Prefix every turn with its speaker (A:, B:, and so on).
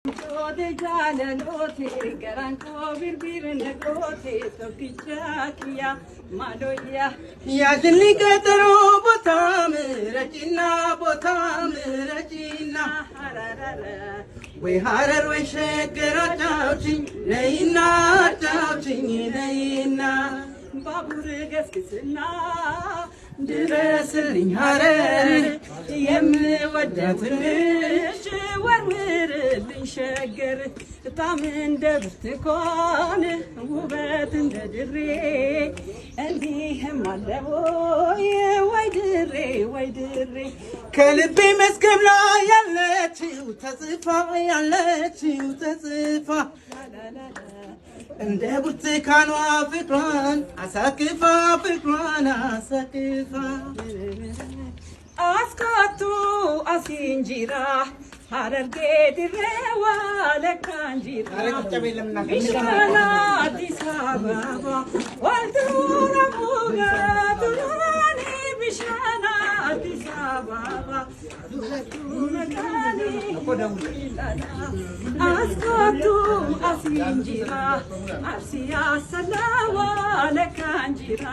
A: Ode jala lote garanko bir negote tokichakia madoya
B: ya dilli ketero botam rachina
A: hararara
B: we harar we shekera chauchi neina
A: babur geskisna
B: ድረስልኝ ሀረር
A: የምወዳትሽ ወርውርልኝ ሸገር እጣም እንደ ብርቱካን ውበት እንደ ድሬ እንዲህም አለ ወይ ድሬ
B: ከልቤ መዝገብ ላይ ያለችው ተጽፋ እንደ ብርቱካኗ ፍቅሯን አሳክፋ
A: አስካቱ አሲንጂራ ሀረርጌ ድሬዋ ለካንጂራ ቢሻና አዲስ አበባ ዋልቱራ ሙገቱራኒ ቢሻና አዲስ አበባ ዱረቱነካኒ አስካቱ አሲንጂራ አርሲያ ሰላዋ ለካንጂራ